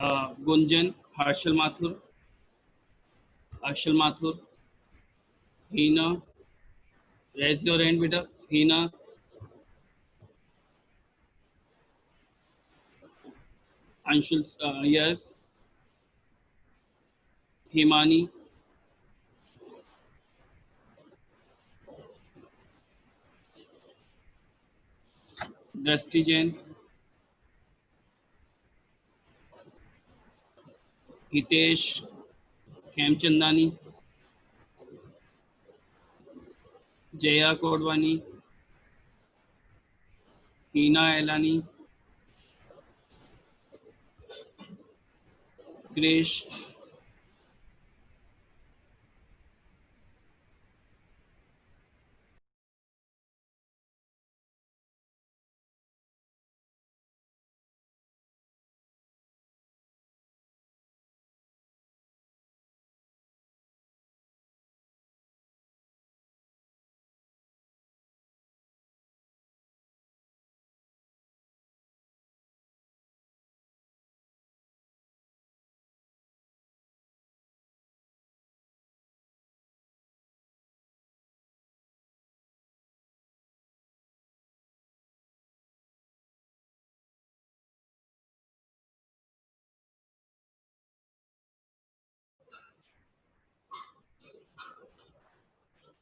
Gunjan, Harshal Mathur, Hina, raise your hand, beta. Hina, Anshul, yes, Himani, Drashti Jain, Hitesh, Khemchandani, Jaya Kodwani, Hina Elani, Krish,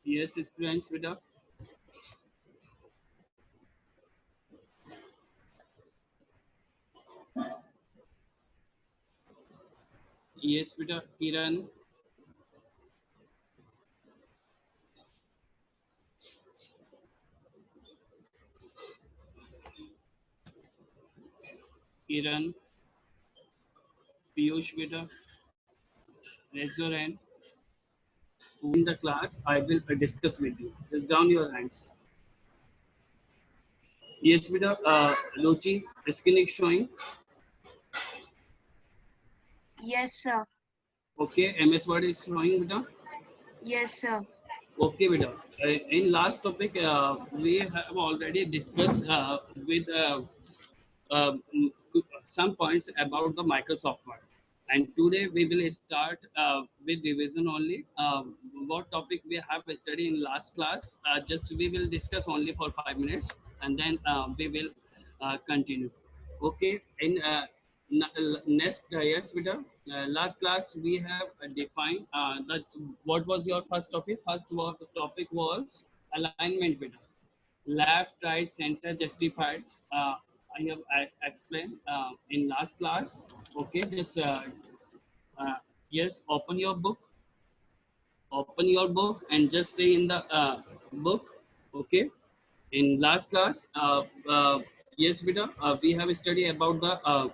yes, students, beta. Yes, beta. Kiran, Kiran, Piyush, beta. Raise your hand. Who in the class? I will discuss with you. Just down your hands. Yes, beta. Luchi, screen is showing. Yes, sir. Okay, MS Word is showing, beta. Yes, sir. Okay, beta. In last topic, we have already discussed with um, some points about the Microsoft Word. And today we will start with revision only. What topic we have studied in last class, just we will discuss only for 5 minutes and then we will continue. Okay, in next, yes, Peter, last class we have defined that what was your first topic? Topic was alignment, Peter. Left, right, center, justified. I have explained in last class. Okay, just uh, yes, open your book, and just say in the book. Okay, in last class, yes, beta, we have studied about the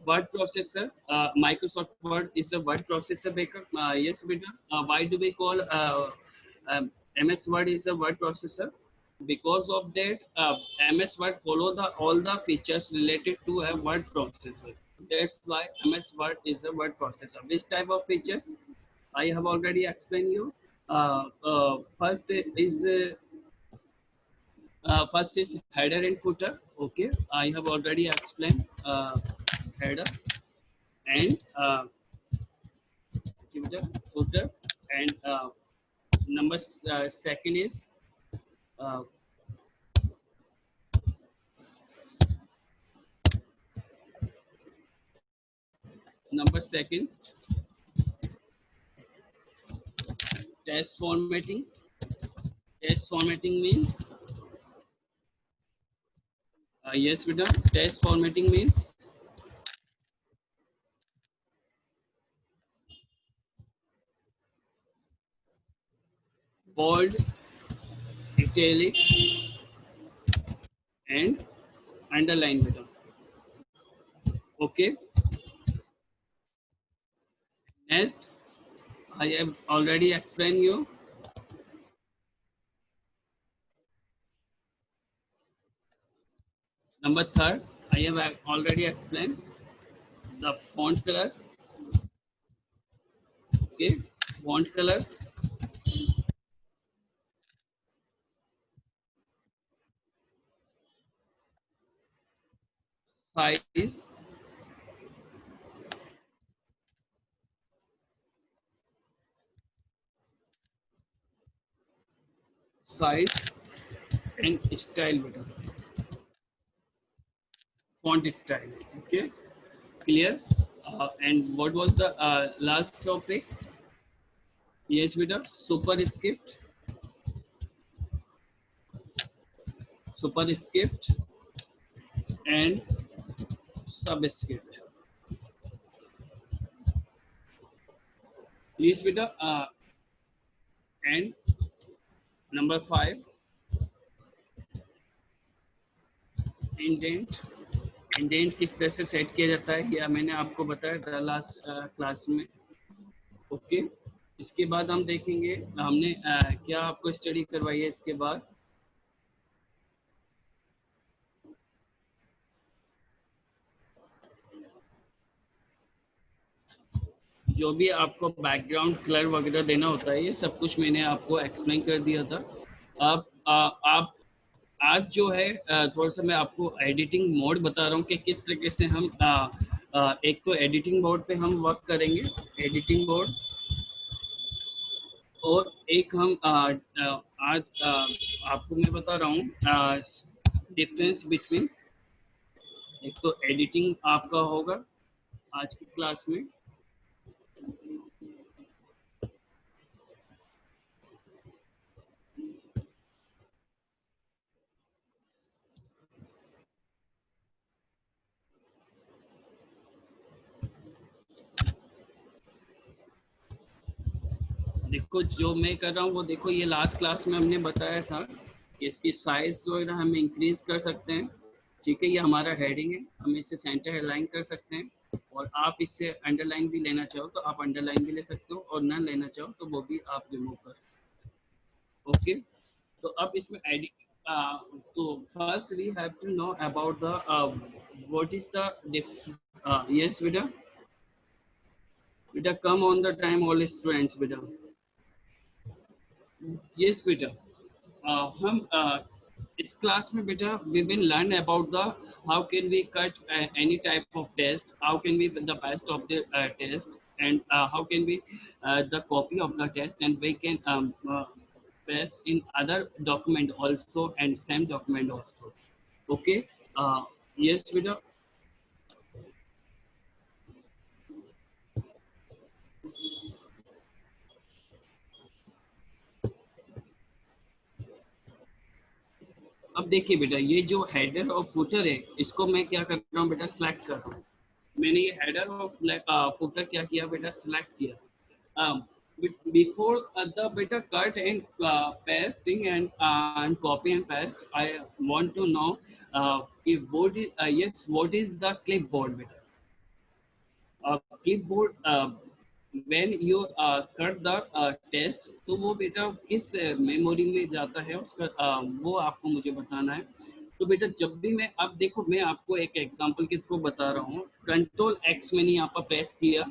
word processor. Microsoft Word is a word processor, Baker. Yes, beta. Why do we call MS Word is a word processor? Because of that, MS Word follow the all the features related to a word processor. That's why MS Word is a word processor. Which type of features? I have already explained you. First is header and footer. Okay, I have already explained header and footer, and number second is uh, number second test formatting. Test formatting means yes, we done. Test formatting means bold, italic, and underline button. Okay. Next, I have already explained you. Number third, I have already explained the font color. Okay, font color, size, size and style beta, font style. Okay, clear. And what was the last topic? Yes beta, superscript and subscript. Please beta. And number 5, indent. Indent किस तरह से set किया जाता है यह मैंने आपको बताया था लास्ट क्लास में. ओके, इसके बाद हम देखेंगे हमने क्या आपको स्टडी करवाई है. इसके बाद जो भी आपको बैकग्राउंड कलर वगैरह देना होता है ये सब कुछ मैंने आपको एक्सप्लेन कर दिया था. आप आज जो है थोड़ा सा मैं आपको एडिटिंग मोड बता रहा हूँ कि किस तरीके से हम एक तो एडिटिंग मोड पे हम वर्क करेंगे, एडिटिंग मोड. और एक हम आज आपको मैं बता रहा हूँ डिफरेंस बिटवीन, एक तो एडिटिंग आपका होगा आज की क्लास में. देखो जो मैं कर रहा हूँ वो देखो, ये लास्ट क्लास में हमने बताया था कि इसकी साइज वगैरह हम इंक्रीज कर सकते हैं. ठीक है, ये हमारा हेडिंग है, हम इसे सेंटर अलाइन कर सकते हैं. और आप इससे अंडरलाइन भी लेना चाहो तो आप अंडरलाइन भी ले सकते हो, और ना लेना चाहो तो वो भी आप रिमूव कर सकते हो. ओके, तो अब इसमें एडिट, तो first we have to know about the what is the yes बेटा, बेटा come on the time all students बेटा. यस बेटा, हम इस क्लास में बेटा we will learn about the how can we cut any type of test, how can we the best of the test, and how can we the copy of the test, and we can paste in other document also and same document also. Okay, yes बेटा. अब देखिए बेटा, ये जो header और footer है इसको मैं क्या कर रहा हूँ बेटा, सिलेक्ट कर रहा हूँ. मैंने ये हेडर और फुटर क्या किया बेटा, सिलेक्ट किया. Before the better cut and pasting and copy and paste, I want to know if what is yes, what is the clipboard beta? Clipboard, when you cut the text, तो वो बेटा किस memory में जाता है उसका वो आपको मुझे बताना है. तो बेटा जब भी मैं, अब देखो मैं आपको एक एग्जांपल के थ्रू बता रहा हूँ. कंट्रोल एक्स मैंने यहाँ पर प्रेस किया,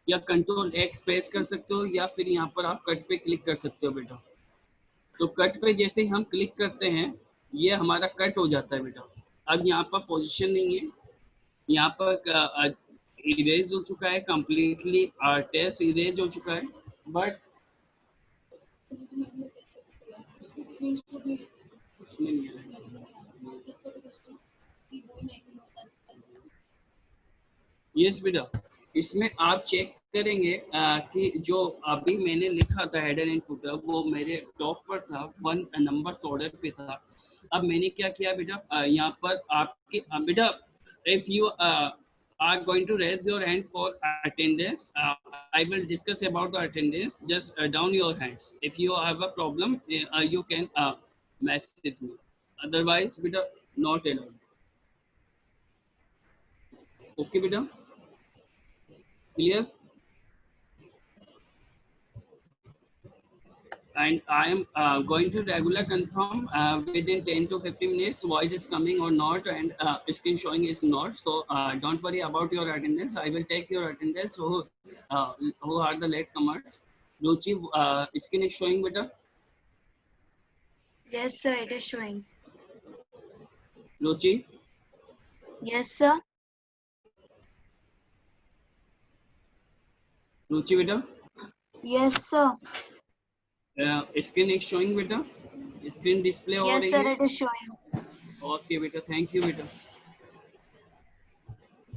या कंट्रोल एक्स प्रेस कर सकते हो, या फिर यहाँ पर आप कट पे क्लिक कर सकते हो बेटा. तो कट पे जैसे ही हम क्लिक करते हैं ये हमारा कट हो जाता है बेटा. अब यहाँ पर पोजीशन नहीं है, यहाँ पर इरेज हो चुका है कंप्लीटली, टेस्ट इरेज हो चुका है. बट उसमें नहीं है. यस बेटा, इसमें आप चेक करेंगे कि जो अभी मैंने लिखा था हेडर एंड फुटर वो मेरे टॉप पर था, 1 नंबर ऑर्डर पे था. अब मैंने क्या किया बेटा, यहाँ पर आपके बेटा if you are going to raise your hand for attendance, I will discuss about the attendance. Just down your hands. If you have a problem, you can message me. Otherwise, beta not allowed. Okay, beta. Clear? And I am going to regular confirm within 10 to 15 minutes voice is coming or not, and screen showing is not. So don't worry about your attendance. I will take your attendance. Who are the latecomers? Ruchi, screen is showing better. Yes, sir, it is showing. Ruchi, Yes, sir. Ruchi beta. Yes, sir. Screen is showing beta. Screen display हो Yes, रही sir, है? it is showing. Okay बेटा, thank you बेटा।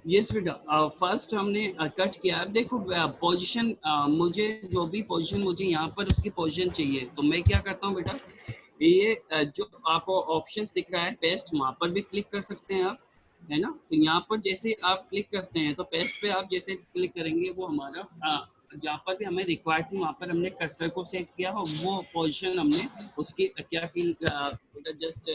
Yes बेटा, first हमने cut किया। देखो position, मुझे जो भी पोजीशन मुझे यहाँ पर उसकी पोजीशन चाहिए, तो मैं क्या करता हूँ बेटा, ये जो आपको ऑप्शंस दिख रहा है पेस्ट, वहाँ पर भी क्लिक कर सकते हैं आप, है ना। तो यहाँ पर जैसे आप क्लिक करते हैं तो पेस्ट पे आप जैसे क्लिक करेंगे वो हमारा जहाँ पर भी हमें रिक्वायर्ड थी वहाँ पर हमने कर्सर को सेट किया और वो पोजीशन हमने उसकी क्या की बेटा, जस्ट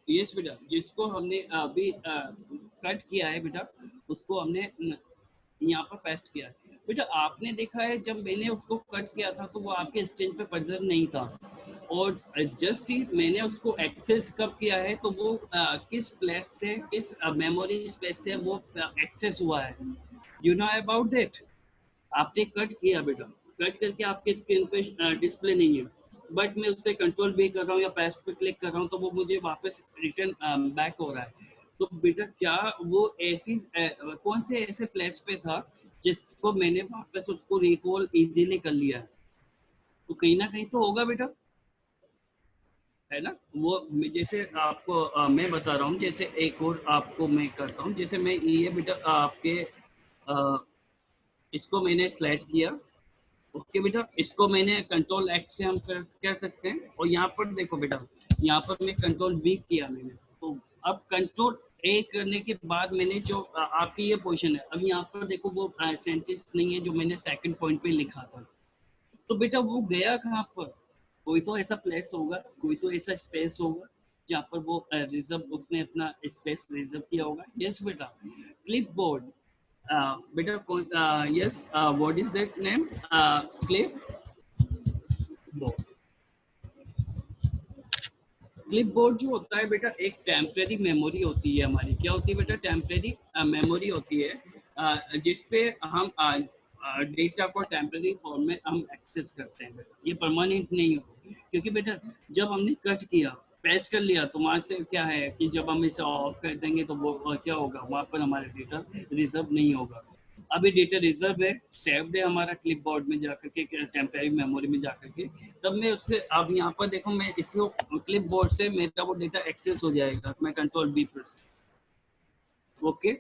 यस बेटा, जिसको हमने अभी कट किया है बेटा, उसको हमने यहाँ पर पेस्ट किया है। बेटा आपने देखा है जब मैंने उसको कट किया था तो वो आपके स्क्रीन पे प्रेजेंट नहीं था, और जस्ट ही मैंने उसको एक्सेस कब किया है तो वो किस प्लेस से, किस मेमोरी स्पेस से वो एक्सेस हुआ है, यू नो अबाउट दैट। आपने कट किया बेटा, कट करके आपके स्क्रीन पे डिस्प्ले नहीं है, बट मैं उस पर कंट्रोल भी कर रहा हूँ या पेस्ट पे क्लिक कर रहा हूँ तो वो मुझे वापस रिटर्न बैक हो रहा है। तो बेटा क्या वो ऐसी कौन से ऐसे प्लेस पे था जिसको मैंने वापस उसको रिकॉल इजीली कर लिया है, तो कहीं ना कहीं तो होगा बेटा, है ना। वो जैसे आपको मैं बता रहा हूँ, जैसे एक और आपको मैं करता हूँ, जैसे मैं ये बेटा आपके इसको मैंने सेलेक्ट किया, ओके बेटा, इसको मैंने कंट्रोल एक्स से हम कर सकते हैं, और यहाँ पर देखो बेटा, यहाँ पर मैं कंट्रोल बी किया मैंने, तो अब कंट्रोल ए करने के बाद मैंने जो आपकी ये पोजीशन है, अब यहाँ पर देखो वो सेंटेंस नहीं है जो मैंने सेकंड पॉइंट पे लिखा था, तो बेटा वो गया कहाँ पर, कोई तो ऐसा प्लेस होगा, कोई तो ऐसा स्पेस होगा जहाँ पर वो रिजर्व, उसने अपना स्पेस रिजर्व किया होगा। यस बेटा, क्लिप बोर्ड, बेटा yes, what is that name, clip board. Clip board जो होता है बेटा एक टेम्परेरी मेमोरी होती है हमारी, क्या होती है बेटा, टेम्परेरी मेमोरी होती है, जिसपे हम डेटा को टेम्परेरी फॉर्म में हम एक्सेस करते हैं बेटा, ये परमानेंट नहीं हो, क्योंकि बेटा जब हमने कट किया, पेस्ट कर लिया, तो वहां से क्या है कि जब हम इसे ऑफ कर देंगे तो वो क्या होगा, वहां पर हमारा डेटा रिजर्व नहीं होगा। अभी डेटा रिजर्व है, सेव्ड है हमारा क्लिपबोर्ड में जाकर के, टेम्परेरी मेमोरी में जाकर के, तब मैं उससे, अब यहाँ पर देखो मैं इसको क्लिप बोर्ड से मेरा वो डेटा एक्सेस हो जाएगा, मैं control B press, okay,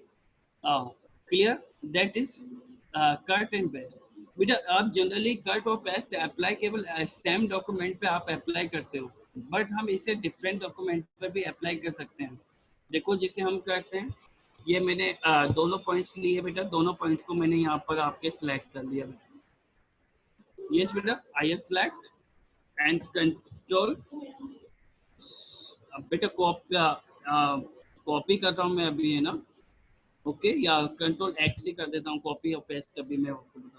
clear, that is cut and paste. बेटा आप जनरली कट और पेस्ट अप्लाई केवल सेम डॉक्यूमेंट पे आप अप्लाई करते हो, बट हम इसे डिफरेंट डॉक्यूमेंट पर भी अप्लाई कर सकते हैं। देखो जिसे हम करते हैं, ये मैंने दोनों पॉइंट्स लिए बेटा, दोनों पॉइंट्स को मैंने यहाँ पर आपके सिलेक्ट कर लिया बेटा। यस बेटा, I have select and control, बेटा कॉपी कर रहा हूँ मैं अभी, है ना, ओके, या कंट्रोल एक्स ही कर देता हूँ, कॉपी और पेस्ट अभी मैं आपको बताता हूँ।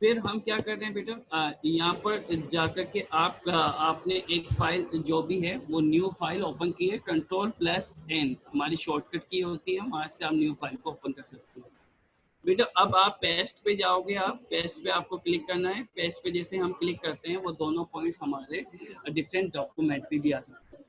फिर हम क्या कर रहे हैं बेटा, यहाँ पर जाकर के आप आपने एक फाइल जो भी है वो न्यू फाइल ओपन की है, कंट्रोल प्लस एन हमारी शॉर्टकट की होती है, वहां से आप न्यू फाइल को ओपन कर सकते हैं बेटा। अब आप पेस्ट पे जाओगे, आप पेस्ट पे आपको क्लिक करना है, पेस्ट पे जैसे हम क्लिक करते हैं वो दोनों पॉइंट्स हमारे डिफरेंट डॉक्यूमेंट पे भी आ सकते हैं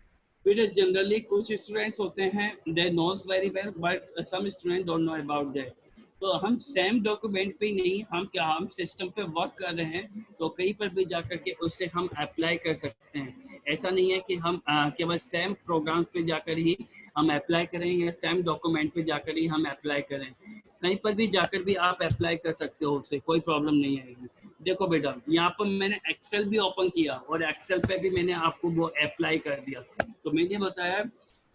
बेटा। जनरली कुछ स्टूडेंट्स होते हैं they knows very well, but some student don't know about that, तो हम सेम डॉक्यूमेंट पे नहीं, हम क्या, हम सिस्टम पे वर्क कर रहे हैं तो कहीं पर भी जाकर के उससे हम अप्लाई कर सकते हैं। ऐसा नहीं है कि हम केवल सेम प्रोग्राम पे जाकर ही हम अप्लाई करें या सेम डॉक्यूमेंट पे जाकर ही हम अप्लाई करें, कहीं पर भी जाकर भी आप अप्लाई कर सकते हो, उससे कोई प्रॉब्लम नहीं आएगी। देखो बेटा यहाँ पर मैंने एक्सेल भी ओपन किया और एक्सेल पे भी मैंने आपको वो अप्लाई कर दिया, तो मैंने बताया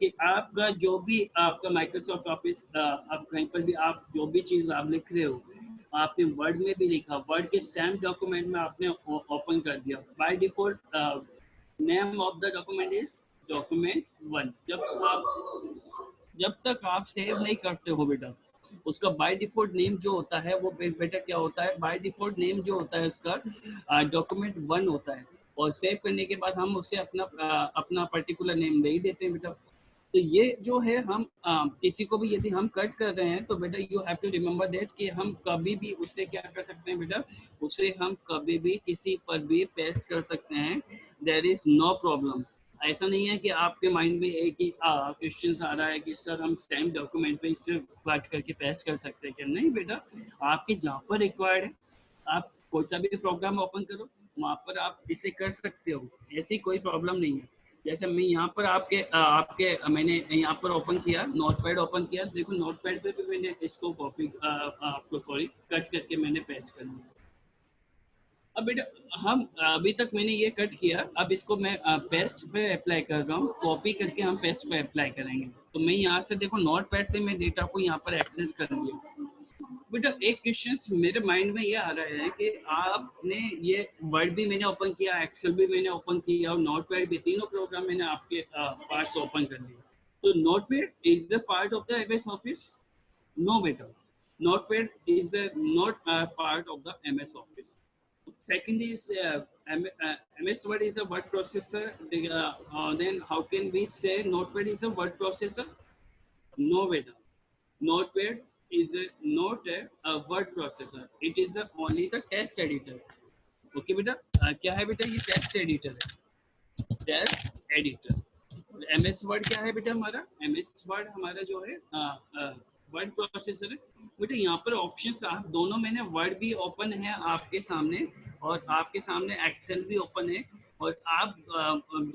कि आपका जो भी आपका माइक्रोसॉफ्ट ऑफिस, आप कहीं पर भी आप जो भी चीज़ आप लिख रहे हो, आपने वर्ड में भी लिखा, वर्ड के सेम डॉक्यूमेंट में आपने ओपन कर दिया, by default name of the document is document one. जब तक आप सेव नहीं करते हो बेटा, उसका बाय डिफॉल्ट नेम जो होता है वो बेटा क्या होता है, बाय डिफॉल्ट नेम जो होता है उसका डॉक्यूमेंट वन होता है, और सेव करने के बाद हम उसे अपना पर्टिकुलर नेम दे ही देते हैं बेटा। तो ये जो है हम किसी को भी यदि हम कट कर रहे हैं तो बेटा you have to remember that कि हम कभी भी उससे क्या कर सकते हैं बेटा, उसे हम कभी भी किसी पर भी पेस्ट कर सकते हैं, देयर इज नो प्रॉब्लम। ऐसा नहीं है कि आपके माइंड में एक ही क्वेश्चन आ रहा है कि सर हम स्टैम्प डॉक्यूमेंट पे इसे काट करके पेस्ट कर सकते हैं क्या? नहीं बेटा, आपके जहाँ पर रिक्वायर्ड है आप कोई सा भी प्रोग्राम ओपन करो, वहाँ पर आप इसे कर सकते हो, ऐसी कोई प्रॉब्लम नहीं है। जैसे मैं यहाँ पर मैंने यहाँ पर ओपन किया, नोटपैड ओपन किया, देखो नोटपैड पे भी मैंने इसको कॉपी आपको सॉरी कट करके मैंने पेस्ट कर दिया। अब बेटा हम अभी तक मैंने ये कट किया, अब इसको मैं पेस्ट पे अप्लाई कर रहा हूँ, कॉपी करके हम पेस्ट पे अप्लाई करेंगे। तो मैं यहाँ से देखो नोट पैड से मैं डेटा को यहाँ पर एक्सेस कर लिया। बेटा एक क्वेश्चन मेरे माइंड में ये आ रहा है कि आपने ये वर्ड भी मैंने ओपन किया, एक्सेल भी मैंने ओपन किया और नोट पैड भी, तीनों प्रोग्राम मैंने आपके पार्ट्स ओपन कर लिए। तो notepad is the part of the MS Office? No बेटा, notepad is not a part of the MS Office. Second is MS Word is a word processor. Then how can we say Notepad is a word processor? No, beta. Notepad is not a word processor. It is only the text editor. Okay, बेटा क्या है बेटा? ये text editor है, text editor. M S Word क्या है बेटा? हमारा एम एस वर्ड हमारा जो है वर्ड प्रोसेसर है बेटा। यहाँ पर ऑप्शंस आप दोनों, मैंने वर्ड भी ओपन है आपके सामने और आपके सामने एक्सेल भी ओपन है। और आप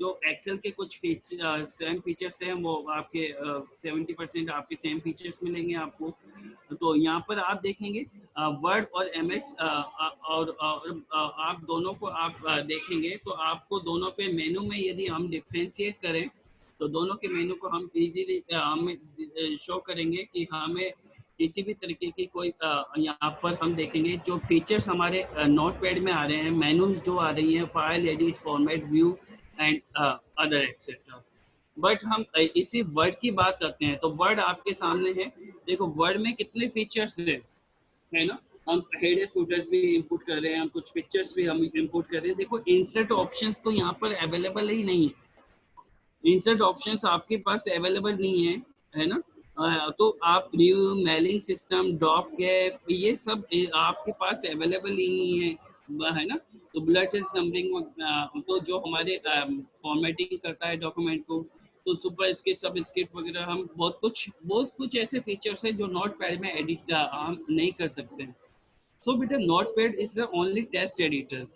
जो एक्सेल के कुछ फीचर सेम फीचर्स हैं वो आपके 70% आपके सेम फीचर्स मिलेंगे आपको। तो यहाँ पर आप देखेंगे वर्ड और एम एच और आप दोनों को आप देखेंगे तो आपको दोनों पे मेनू में यदि हम डिफ्रेंशिएट करें तो दोनों के मेनू को हम इजीली हमें शो करेंगे कि हमें किसी भी तरीके की कोई यहाँ पर हम देखेंगे जो फीचर्स हमारे नोट पैड में आ रहे हैं, मेनूज जो आ रही हैं, file, edit, format, view and other etcetera. But हम इसी वर्ड की बात करते हैं तो वर्ड आपके सामने है। देखो वर्ड में कितने फीचर्स है ना, हम हेडर फुटर्स भी इंपुट कर रहे हैं, हम कुछ पिक्चर्स भी हम इंपुट कर रहे हैं। देखो इंसर्ट ऑप्शंस तो यहाँ पर अवेलेबल ही नहीं है, इंसर्ट ऑप्शंस आपके पास अवेलेबल नहीं है ना। तो आप review, mailing system, drop cap, ये सब आपके पास अवेलेबल ही नहीं है ना। तो बुलेट नंबरिंग तो जो हमारे फॉर्मेटिंग करता है डॉक्यूमेंट को, तो सुपर स्क्रिप्ट, सब स्क्रिप्ट वगैरह, हम बहुत कुछ ऐसे फीचर्स हैं जो नोट पैड में एडिट हम नहीं कर सकते हैं। सो बेटा note pad is the only text editor.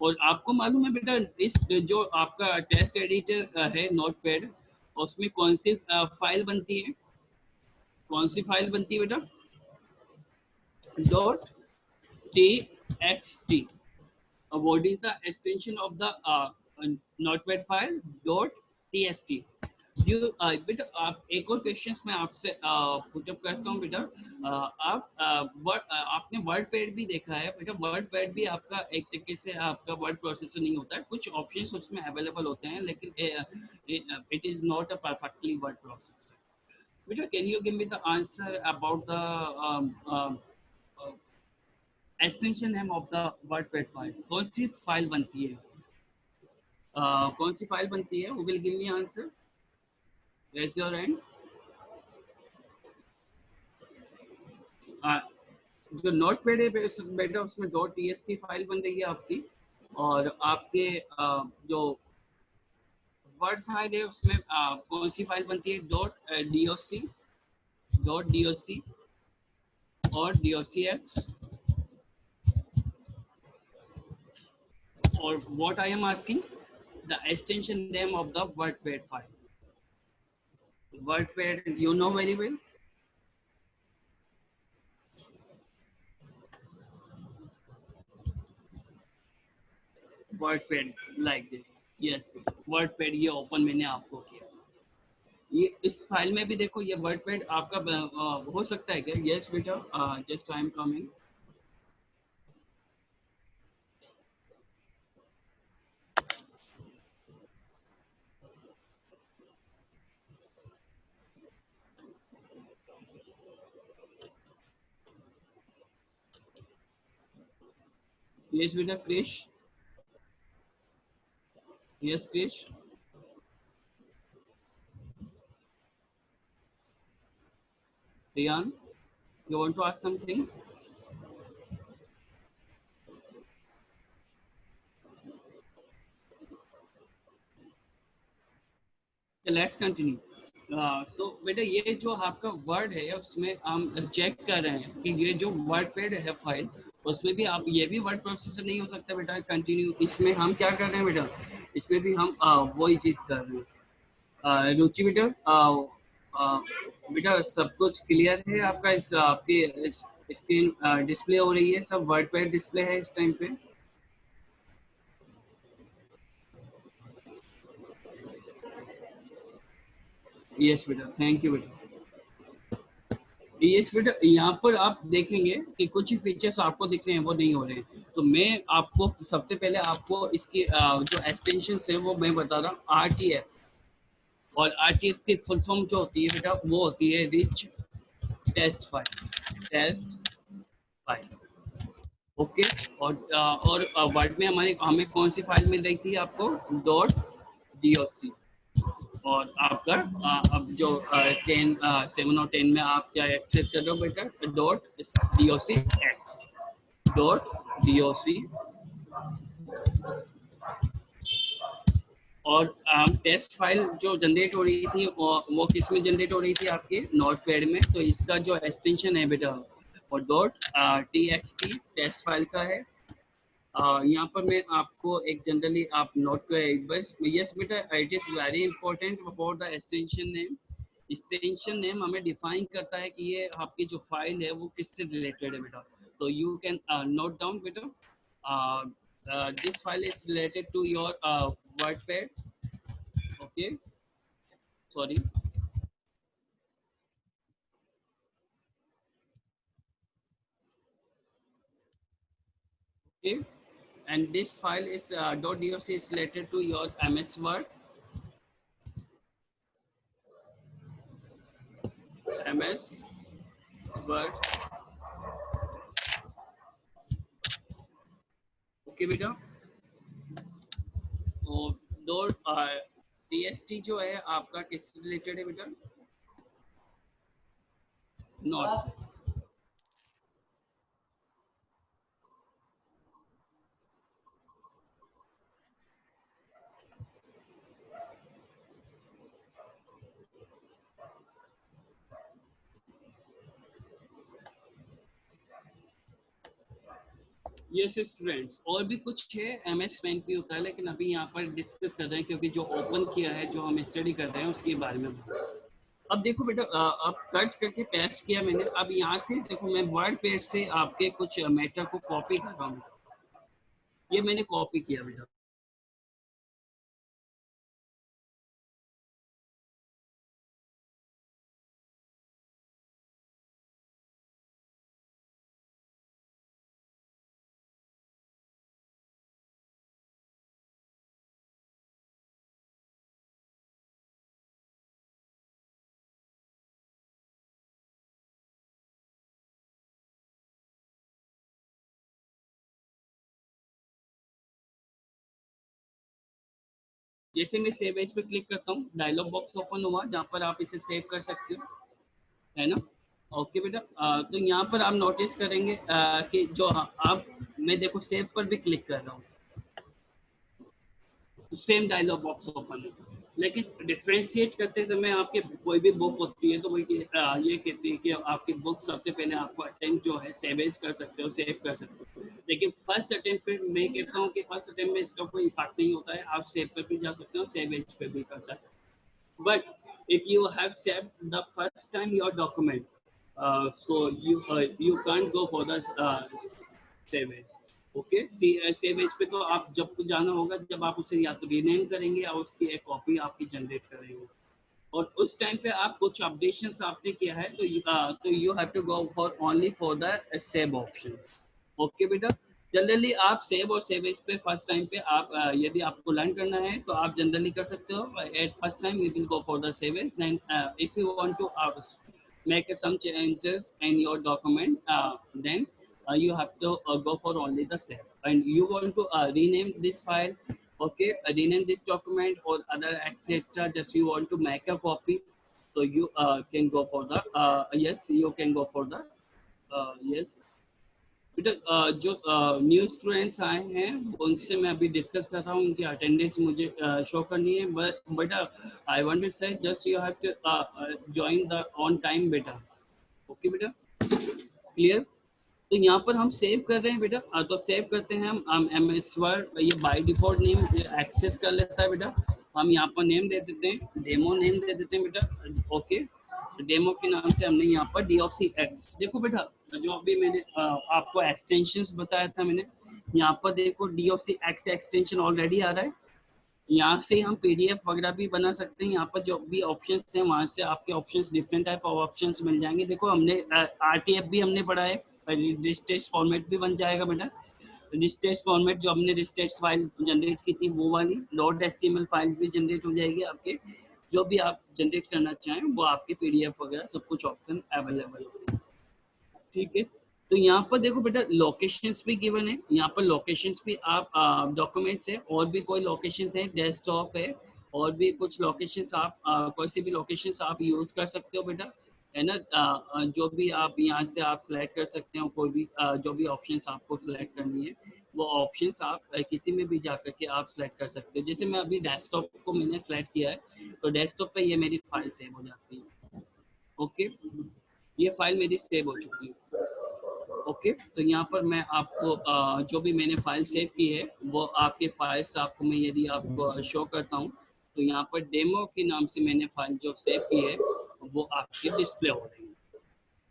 और आपको मालूम है बेटा इस जो आपका टेक्स्ट एडिटर है नोट पैड, उसमें कौन सी फाइल बनती है? कौन सी फाइल बनती है बेटा? Dot T x T. what is the extension of the notepad file? Dot txt। जो बेटा आप एक और क्वेश्चन मैं आपसे पुटअप करता हूँ बेटा। आप आपने वर्ड पैड भी देखा है बेटा, वर्ड पैड भी आपका एक तरीके से आपका वर्ड प्रोसेसर नहीं होता है, कुछ ऑप्शंस उसमें अवेलेबल होते हैं लेकिन it is not a perfectly word processor. बेटा can you give me the answer about the extension name of the wordpad file? कौन सी फाइल बनती है? कौन सी फाइल बनती है? Who will give me answer? Raise your hand. जो नोटपैड है बेटा उसमें डॉट टीएक्सटी फाइल बन रही है आपकी, और आपके जो वर्ड फाइल है उसमें कौन सी फाइल बनती है? डॉट डीओसी, डॉट डीओसी और डॉक्स। और what I am asking the extension name of the WordPad file. WordPad, you know very well. WordPad like this. Yes, WordPad ये ओपन मैंने आपको किया। ये इस फाइल में भी देखो ये WordPad आपका हो सकता है क्या? यस बेटा, just I am coming. Yes बेटा Krish, yes Krish. Riyan, you want to ask something? Let's continue. तो बेटा ये जो आपका वर्ड है उसमें हम चेक कर रहे हैं कि ये जो वर्ड पेड है फाइल, उसमें भी आप ये भी वर्ड प्रोसेसर नहीं हो सकता बेटा कंटिन्यू। इसमें हम क्या कर रहे हैं बेटा, इसमें भी हम वही चीज़ कर रहे हैं। रुचि बेटा, अ, बेटा सब कुछ क्लियर है आपका? इस आपकी इस स्क्रीन डिस्प्ले हो रही है, सब वर्ड पेड डिस्प्ले है इस टाइम पे? यस बेटा, थैंक यू बेटा। यस बेटा, यहाँ पर आप देखेंगे कि कुछ ही फीचर्स आपको दिख रहे हैं वो नहीं हो रहे हैं। तो मैं आपको सबसे पहले आपको इसकी जो एक्सटेंशन है वो मैं बता रहा हूँ, RTF। और RTF की फुल फॉर्म जो होती है बेटा वो होती है rich text file. Text file, okay. और वर्ड में हमारे हमें कौन सी फाइल मिल रही थी आपको? Dot DOC। और आपका अब जो 7 और 10 में आप क्या एक्सेस कर रहे हो बेटा? Dot DOCX। Dot DOC। और टेस्ट फाइल जो जनरेट हो रही थी वो किस में जनरेट हो रही थी? आपके नोट पैड में। तो इसका जो एक्सटेंशन है बेटा वो डॉट TXT टेस्ट फाइल का है। यहाँ पर मैं आपको एक जनरली आप नोट कर बस। यस बेटा, it is very important for the extension name. Extension name हमें डिफाइन करता है कि ये आपकी जो फाइल है वो किससे रिलेटेड है बेटा। तो यू कैन नोट डाउन बेटा, this file is related to your WordPad, okay, sorry, okay. And this file is .doc is related to your MS Word, MS Word, okay बेटा। और दो DST जो है आपका किस रिलेटेड है बेटा? नॉट, यस स्टूडेंट्स, और भी कुछ है MS पेंट भी होता है, लेकिन अभी यहाँ पर डिस्कस कर रहे हैं क्योंकि जो ओपन किया है जो हम स्टडी कर रहे हैं उसके बारे में। अब देखो बेटा, अब कट करके पेस्ट किया मैंने। अब यहाँ से देखो मैं वर्ड पेज से आपके कुछ मैटर को कॉपी कर रहा हूँ। ये मैंने कॉपी किया बेटा। जैसे मैं सेव एज पे क्लिक करता हूँ, डायलॉग बॉक्स ओपन हुआ जहाँ पर आप इसे सेव कर सकते हो, है ना? ओके बेटा, तो यहाँ पर आप नोटिस करेंगे कि जो आप, मैं देखो सेव पर भी क्लिक कर रहा हूँ, सेम डायलॉग बॉक्स ओपन है। लेकिन डिफ्रेंशिएट करते समय आपके कोई भी बुक होती है तो वही ये कहती है कि आपकी बुक सबसे पहले आपको अटेम्प्ट जो है सेवेज कर सकते हो, सेव कर सकते हो। लेकिन फर्स्ट अटेम्प्ट पे मैं कहता हूँ कि फर्स्ट अटेम्प्ट में इसका कोई इफेक्ट नहीं होता है, आप सेव पर भी जा सकते हो, सेवेज पे भी कर सकते हो। But if you have saved the first time your document, so you can't go for the save as. Okay, save as पे तो आप जब को जाना होगा जब आप उसे या तो रीनेम करेंगे या उसकी एक कॉपी आपकी जनरेट करेंगे। और उस टाइम पे आप कुछ अपडेशन आपने किया है तो you have to go for only for the save option, okay बेटा। जनरली आप सेव और सेव एज पे फर्स्ट टाइम पे आप यदि आपको लर्न करना है तो आप जनरली कर सकते हो। At first time you will go for the save as, then if you want to make some changes in your document, then you have to go for only the save. And you want to rename this file, okay, rename this document or other etc. Just you want to make a copy, so you can go for the yes, you can go for the yes. बेटा जो new students आए हैं उनसे मैं अभी discuss कर रहा हूँ, उनकी अटेंडेंस मुझे शो करनी है, बट बेटा I want to say just you have to join the on time बेटा। ओके बेटा, क्लियर। तो यहाँ पर हम सेव कर रहे हैं बेटा, तो सेव करते हैं हम एम एस वर्ड, ये बाय डिफॉल्ट नेम एक्सेस कर लेता है बेटा। हम यहाँ पर नेम दे देते हैं, डेमो नेम दे देते हैं बेटा। ओके, डेमो के नाम से हमने यहाँ पर डी ऑफ सी एक्स, देखो बेटा जो अभी मैंने आपको एक्सटेंशन बताया था मैंने, यहाँ पर देखो D of C X extension already आ रहा है। यहाँ से हम पीडीएफ वगैरह भी बना सकते हैं। यहाँ पर जो भी ऑप्शंस हैं वहाँ से आपके options, different type of options मिल जाएंगे। देखो हमने आरटीएफ भी हमने पढ़ा है, रजिस्ट्रेशन फॉर्मेट भी बन जाएगा बेटा। रजिस्ट्रेशन फॉर्मेट जो हमने रजिस्ट्रेशन फाइल जनरेट की थी वो वाली डॉट एचटीएमएल फाइल भी जनरेट हो जाएगी आपके, जो भी आप जनरेट करना चाहें वो आपके पीडीएफ वगैरह सब कुछ ऑप्शन अवेलेबल होगा। ठीक है, तो यहाँ पर देखो बेटा लोकेशंस भी गिवन है, यहाँ पर लोकेशंस भी आप डॉक्यूमेंट्स है और भी कोई लोकेशंस है, डेस्कटॉप है और भी कुछ लोकेशंस आप कोई सी भी लोकेशंस आप यूज कर सकते हो बेटा, है ना। जो भी आप यहाँ से आप सिलेक्ट कर सकते हो, कोई भी जो भी ऑप्शंस आपको सिलेक्ट करनी है वो ऑप्शंस आप किसी में भी जाकर के आप सिलेक्ट कर सकते हो। जैसे मैं अभी डेस्कटॉप को मैंने सिलेक्ट किया है तो डेस्कटॉप पे ये मेरी फाइल सेव हो जाती है। ओके, ये फाइल मेरी सेव हो चुकी है। ओके, तो यहाँ पर मैं आपको जो भी मैंने फाइल सेव की है वो आपके फाइल्स आपको मैं यदि आपको शो करता हूँ तो यहाँ पर डेमो के नाम से मैंने फाइल जो सेव की है वो आपकी डिस्प्ले हो रही है।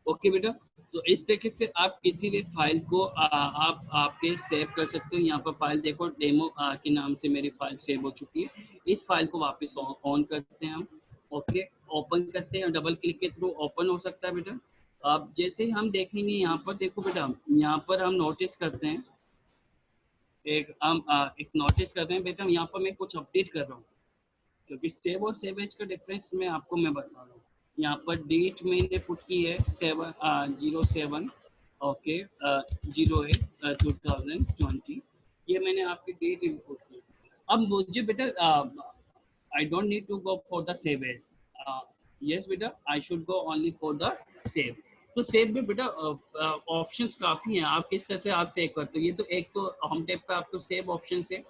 ओके बेटा, तो इस तरीके से आप किसी भी फाइल को आप आपके सेव कर सकते हो। यहाँ पर फाइल देखो डेमो के नाम से मेरी फाइल सेव हो चुकी है। इस फाइल को वापस ऑन करते हैं हम। ओके, ओपन करते हैं, डबल क्लिक के थ्रू ओपन हो सकता है बेटा। अब जैसे ही हम देखेंगे यहाँ पर देखो बेटा, यहाँ पर हम नोटिस करते हैं एक नोटिस करते हैं बेटा, यहाँ पर मैं कुछ अपडेट कर रहा हूँ क्योंकि सेव और सेव एज का डिफरेंस मैं आपको मैं बता रहा हूँ। यहाँ पर डेट मैंने पुट की है 7/07, ओके 08/2020, ये मैंने आपकी डेट इनपुट की। अब मुझे बेटा I don't need to go for the save as, yes बेटा I should go only for the save. तो सेव में बेटा ऑप्शंस काफी हैं, आप किस तरह से आप सेव करते हो। ये तो एक तो होम टैब पे आपको सेव ऑप्शन है।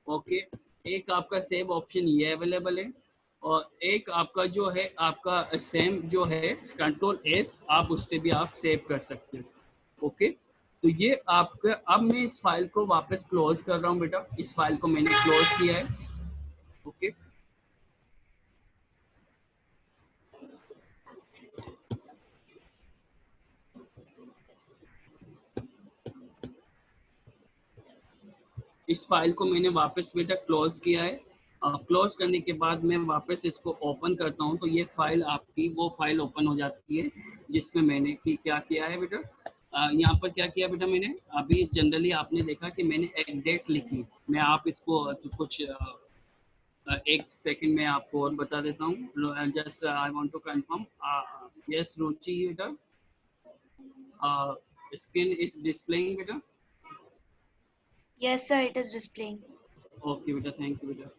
ओके, एक आपका सेव ऑप्शन ये अवेलेबल है और एक आपका जो है आपका सेम जो है कंट्रोल एस, आप उससे भी आप सेव कर सकते हो। ओके, तो ये आपका, अब मैं इस फाइल को वापस क्लोज कर रहा हूँ बेटा, इस फाइल को मैंने क्लोज किया है। ओके, इस फाइल को मैंने वापस बेटा क्लोज किया है। क्लोज करने के बाद मैं वापस इसको ओपन करता हूँ तो ये फाइल आपकी वो फाइल ओपन हो जाती है जिसमें मैंने क्या किया है बेटा। यहाँ पर क्या किया बेटा मैंने, अभी जनरली आपने देखा कि मैंने एक डेट लिखी, मैं आप इसको कुछ एक सेकंड में आपको और बता देता हूँ। Just I want to confirm, yes Ruchi बेटा, स्क्रीन इज डिस्प्लेइंग बेटा। Yes, sir, it is displaying. Okay बेटा, थैंक यू बेटा।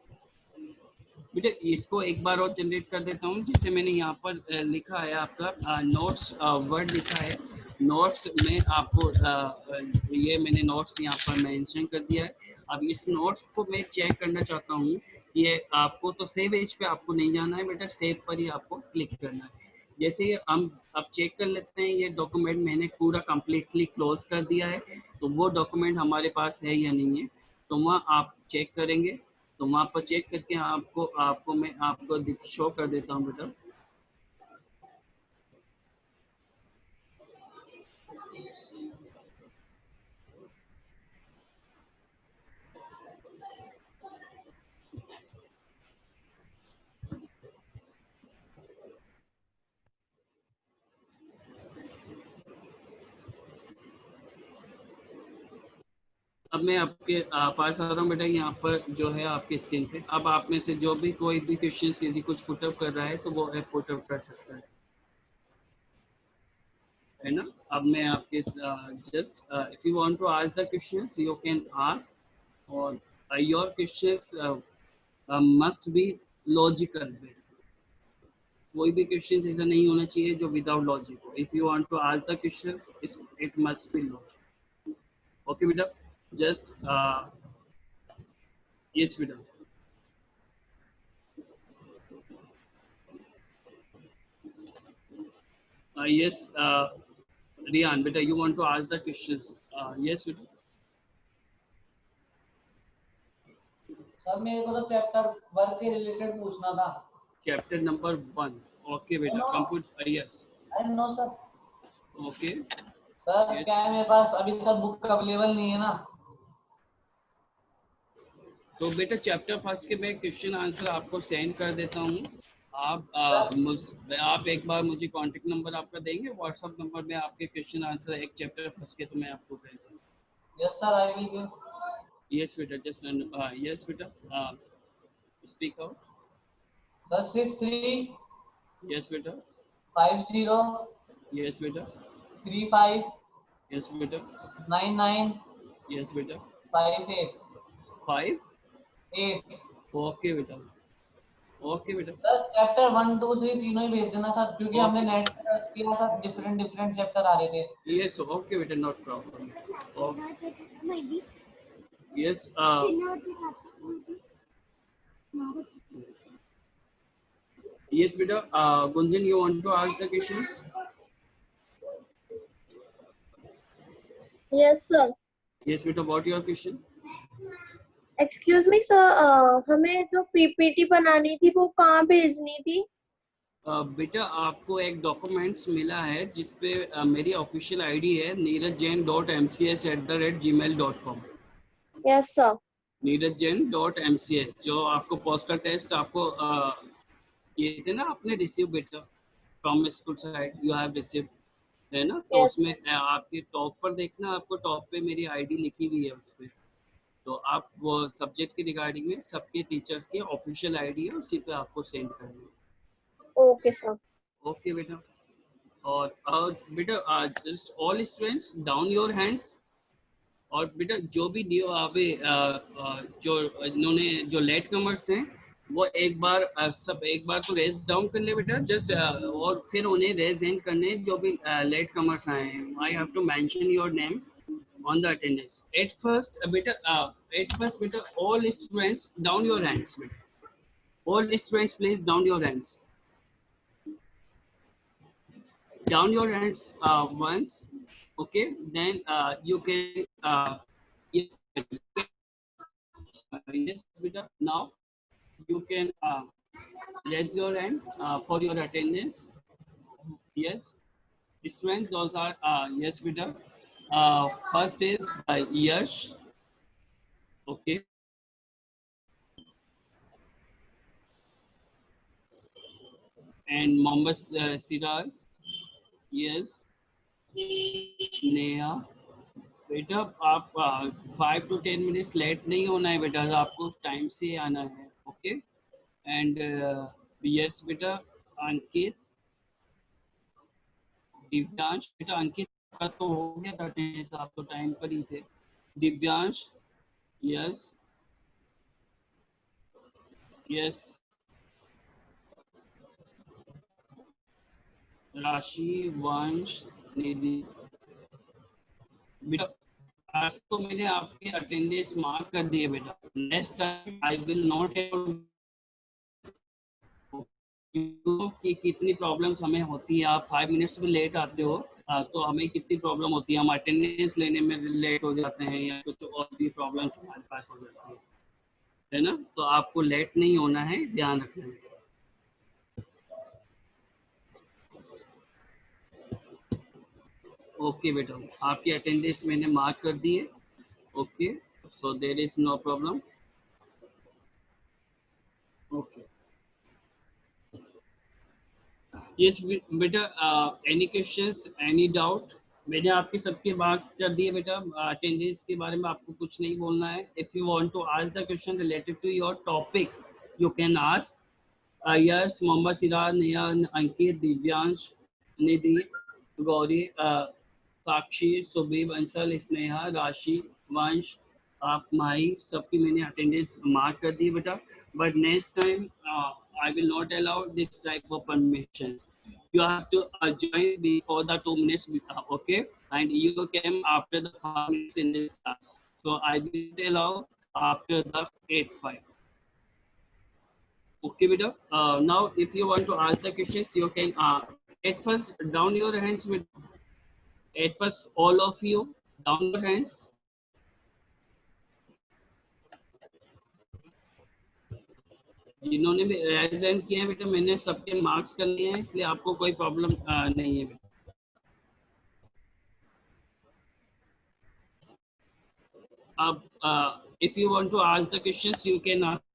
बेटा इसको एक बार और जनरेट कर देता हूँ, जिसे मैंने यहाँ पर लिखा है आपका नोट्स वर्ड लिखा है। नोट्स में आपको ये मैंने नोट्स यहाँ पर मेंशन कर दिया है। अब इस नोट्स को मैं चेक करना चाहता हूँ, ये आपको तो सेव एज पे आपको नहीं जाना है बेटा, सेव पर ही आपको क्लिक करना है। जैसे ही हम अब चेक कर लेते हैं ये डॉक्यूमेंट मैंने पूरा कंप्लीटली क्लोज कर दिया है, तो वो डॉक्यूमेंट हमारे पास है या नहीं है, तो वहाँ आप चेक करेंगे। तो वहाँ पर चेक करके आपको आपको मैं आपको शो कर देता हूँ बेटा। अब मैं आपके पास आ रहा हूँ बेटा, यहाँ पर जो है आपकी स्क्रीन पे, अब आप में से जो भी कोई भी क्वेश्चन यदि कुछ पुटअप कर रहा है तो वो पुटअप कर सकता है ना। अब मैं आपके just if you want to ask the questions you can ask, और your questions must be logical. कोई भी क्वेश्चन ऐसा नहीं होना चाहिए जो विदाउट लॉजिक हो। If you want to ask the questions it must be logic. Okay, beta. Just yes, beta. Yes, Rian, beta, you want to ask the questions? Yes, beta. Sir मेरे को तो chapter work के related पूछना था. Chapter number 1. Okay, beta. No. Computer. Yes. I know sir. Okay. Sir Yes. क्या है मेरे पास अभी सर बुक अवेलेबल नहीं है ना. तो बेटा चैप्टर फर्स्ट के मैं क्वेश्चन आंसर आपको सेंड कर देता हूँ. आप आप एक बार मुझे कांटेक्ट नंबर आपका देंगे व्हाट्सएप नंबर में आपके क्वेश्चन आंसर एक चैप्टर फर्स्ट के तो मैं आपको भेज दूँ. Yes sir I will give. Yes बेटा जस्ट यस बेटा स्पीक आउट. सर 63 यस बेटा. 50 यस बेटा. 35 यस बेटा. 99 यस बेटा. 58 5. 8. ओके बेटा. ओके बेटा. सर चैप्टर 1 2 3 तीनों ही भेज देना सर क्योंकि हमने Okay. नेट पे सर्च किया सर डिफरेंट डिफरेंट चैप्टर आ रहे थे. यस ओके बेटा not problem. Yes yes beta. Gunjan, you want to ask the questions? Yes sir. Yes beta, what your question? Excuse me sir, हमें जो PPT बनानी थी वो कहाँ भेजनी थी? बेटा आपको एक डॉक्यूमेंट्स मिला है जिसपे मेरी ऑफिशियल आईडी है neerajjain.mcs@gmail.com. Yes sir. neerajjain.mcs जो आपको पोस्टल टेस्ट आपको ये थे ना आपने रिसीव बेटा from school side you have receive है ना. तो Yes. उसमें आपके टॉप पर देखना आपको टॉप पे मेरी आईडी लिखी हुई है उस पर. तो आप वो सब्जेक्ट के रिगार्डिंग में सबके टीचर्स की ऑफिशियल आईडी है उसी पे आपको सेंड करनी है. Okay sir. ओके बेटा. और बेटा just all students down your hands. और बेटा जो भी दियो अभी जो इन्होंने जो लेट कमर्स हैं वो एक बार सब एक बार तो रेज डाउन कर ले बेटा जस्ट और फिर उन्हें रेज एंड करने जो भी लेट कमर्स आए हैं. I have to mention your name on the attendance. At first beta all students down your hands beta. All students please down your hands. Down your hands once. Okay, then you can yes yes beta. Now you can raise your hand for your attendance. Yes students those are yes beta. First is Yash. Okay. And Mohammed Siraj. Yes. Neha. बेटा आप 5 to 10 minutes late नहीं होना है बेटा आपको time से आना है. ओके. एंड यस बेटा अंकित. दिव्यांश बेटा अंकित का तो हो गया था टेस्ट आप तो टाइम पर ही थे. दिव्यांश. Yes yes. राशि वंश निधि. बेटा आज तो मैंने आपके अटेंडेंस मार्क कर दिए बेटा. Next time I will not कि कितनी प्रॉब्लम्स हमें होती है. आप 5 मिनट्स में लेट आते हो तो हमें कितनी प्रॉब्लम होती है. हम अटेंडेंस लेने में लेट हो जाते हैं या कुछ और भी प्रॉब्लम्स हमारे पास हो जाती है ना. तो आपको लेट नहीं होना है ध्यान रखना है. ओके बेटा आपकी अटेंडेंस मैंने मार्क कर दी है. Okay so there is no problem. Okay yes बेटा. Any questions any doubt. मैंने आपके सबके बात कर दिए बेटा. अटेंडेंस के बारे में आपको कुछ नहीं बोलना है. If you want to ask the question related to your topic you can ask. Yes Mohammed Siraj Neha Ankit Divyansh Nidhi Gauri Sakshi Subib Anshal Sneha Rashi Vansh आप माही सबकी मैंने अटेंडेंस मार्क कर दी बेटा. But next time I will not allow this type of permission. you have to join before the 2 minutes, okay? And you came after the 5 minutes in this class. So I will allow after the 8:05. Okay, beta. Now, if you want to ask the questions, you can at first down your hands with at first all of you down your hands. जिन्होंने भी raise and किए हैं बेटा, मैंने सबके marks कर लिए हैं, इसलिए आपको कोई प्रॉब्लम नहीं है बेटा. अब if you want to ask the questions, you can ask